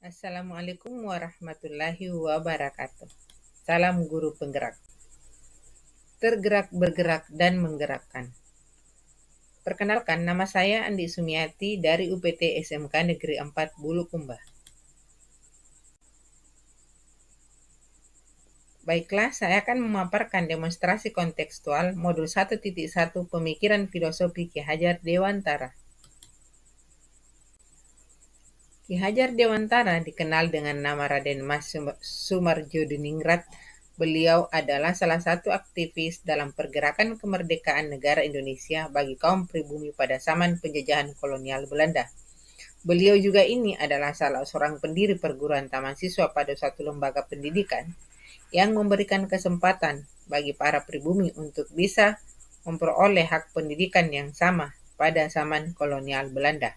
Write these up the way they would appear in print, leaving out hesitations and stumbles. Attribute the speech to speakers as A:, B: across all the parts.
A: Assalamualaikum warahmatullahi wabarakatuh. Salam guru penggerak. Tergerak, bergerak, dan menggerakkan. Perkenalkan, nama saya Andi Sumiati dari UPT SMK Negeri 4 Bulukumba. Baiklah, saya akan memaparkan demonstrasi kontekstual modul 1.1 Pemikiran Filosofi Ki Hajar Dewantara. Ki Hajar Dewantara dikenal dengan nama Raden Mas Soemardjo-Diningrat. Beliau adalah salah satu aktivis dalam pergerakan kemerdekaan negara Indonesia bagi kaum pribumi pada zaman penjajahan kolonial Belanda. Beliau juga ini adalah salah seorang pendiri perguruan taman siswa pada suatu lembaga pendidikan yang memberikan kesempatan bagi para pribumi untuk bisa memperoleh hak pendidikan yang sama pada zaman kolonial Belanda.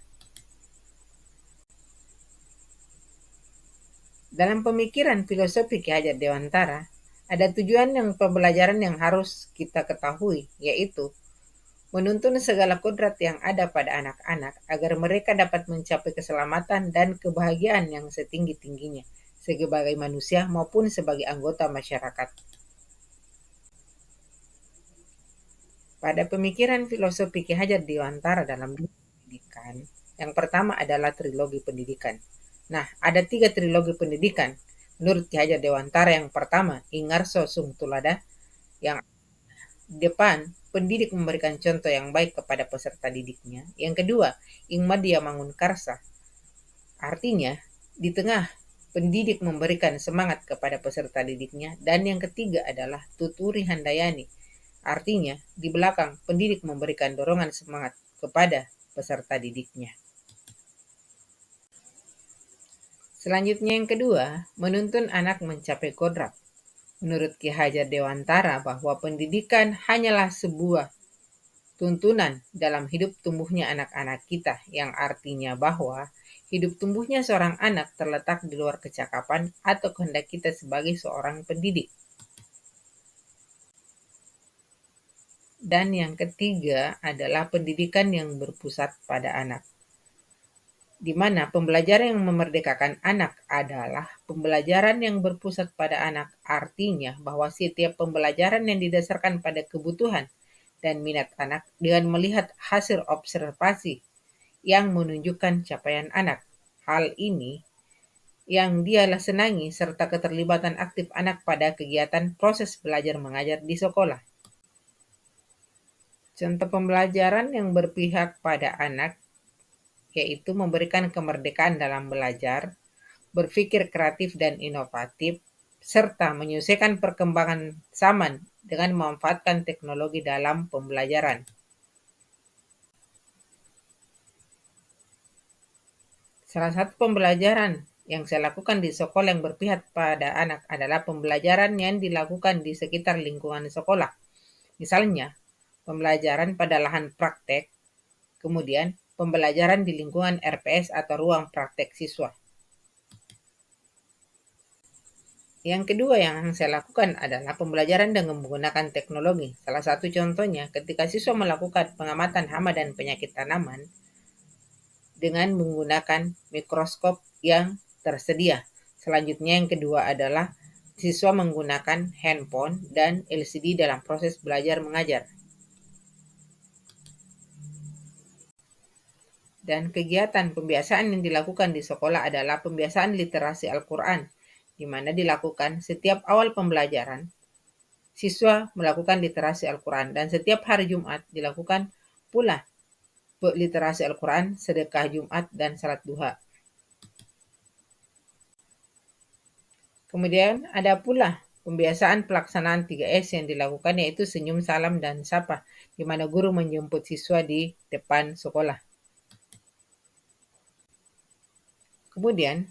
A: Dalam pemikiran filosofi Ki Hajar Dewantara, ada tujuan yang pembelajaran yang harus kita ketahui, yaitu menuntun segala kodrat yang ada pada anak-anak agar mereka dapat mencapai keselamatan dan kebahagiaan yang setinggi-tingginya sebagai manusia maupun sebagai anggota masyarakat. Pada pemikiran filosofi Ki Hajar Dewantara dalam pendidikan, yang pertama adalah trilogi pendidikan. Nah, ada 3 trilogi pendidikan menurut Ki Hajar Dewantara. Yang pertama, Ingarso Sung Tulada, yang depan pendidik memberikan contoh yang baik kepada peserta didiknya. Yang kedua, Ingmadia Mangun Karsa, artinya di tengah pendidik memberikan semangat kepada peserta didiknya. Dan yang ketiga adalah Tuturi Handayani, artinya di belakang pendidik memberikan dorongan semangat kepada peserta didiknya. Selanjutnya yang kedua, menuntun anak mencapai kodrat. Menurut Ki Hajar Dewantara bahwa pendidikan hanyalah sebuah tuntunan dalam hidup tumbuhnya anak-anak kita, yang artinya bahwa hidup tumbuhnya seorang anak terletak di luar kecakapan atau kehendak kita sebagai seorang pendidik. Dan yang ketiga adalah pendidikan yang berpusat pada anak, di mana pembelajaran yang memerdekakan anak adalah pembelajaran yang berpusat pada anak. Artinya bahwa setiap pembelajaran yang didasarkan pada kebutuhan dan minat anak dengan melihat hasil observasi yang menunjukkan capaian anak. Hal ini yang dia senangi serta keterlibatan aktif anak pada kegiatan proses belajar mengajar di sekolah. Contoh pembelajaran yang berpihak pada anak yaitu memberikan kemerdekaan dalam belajar, berpikir kreatif dan inovatif, serta menyelesaikan perkembangan zaman dengan memanfaatkan teknologi dalam pembelajaran. Salah satu pembelajaran yang saya lakukan di sekolah yang berpihak pada anak adalah pembelajaran yang dilakukan di sekitar lingkungan sekolah. Misalnya, pembelajaran pada lahan praktek, kemudian pembelajaran di lingkungan RPS atau ruang praktek siswa. Yang kedua yang saya lakukan adalah pembelajaran dengan menggunakan teknologi. Salah satu contohnya ketika siswa melakukan pengamatan hama dan penyakit tanaman dengan menggunakan mikroskop yang tersedia. Selanjutnya yang kedua adalah siswa menggunakan handphone dan LCD dalam proses belajar mengajar. Dan kegiatan pembiasaan yang dilakukan di sekolah adalah pembiasaan literasi Al-Quran, di mana dilakukan setiap awal pembelajaran. Siswa melakukan literasi Al-Quran dan setiap hari Jumat dilakukan pula literasi Al-Quran, sedekah Jumat, dan salat duha. Kemudian ada pula pembiasaan pelaksanaan 3S yang dilakukan, yaitu senyum, salam, dan sapa, di mana guru menjemput siswa di depan sekolah. Kemudian,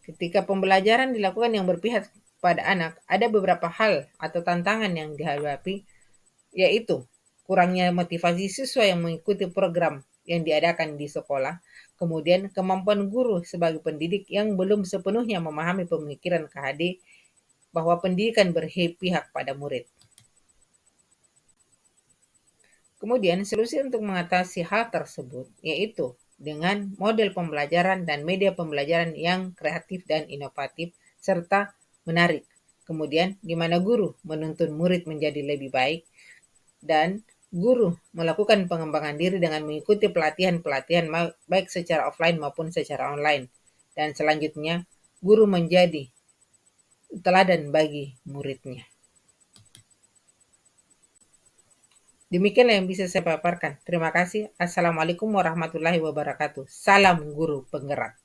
A: ketika pembelajaran dilakukan yang berpihak pada anak, ada beberapa hal atau tantangan yang dihadapi, yaitu kurangnya motivasi siswa yang mengikuti program yang diadakan di sekolah, kemudian kemampuan guru sebagai pendidik yang belum sepenuhnya memahami pemikiran KHD bahwa pendidikan berpihak pada murid. Kemudian solusi untuk mengatasi hal tersebut yaitu dengan model pembelajaran dan media pembelajaran yang kreatif dan inovatif serta menarik. Kemudian, di mana guru menuntun murid menjadi lebih baik dan guru melakukan pengembangan diri dengan mengikuti pelatihan-pelatihan baik secara offline maupun secara online. Dan selanjutnya, guru menjadi teladan bagi muridnya. Demikianlah yang bisa saya paparkan. Terima kasih. Assalamualaikum warahmatullahi wabarakatuh. Salam guru penggerak.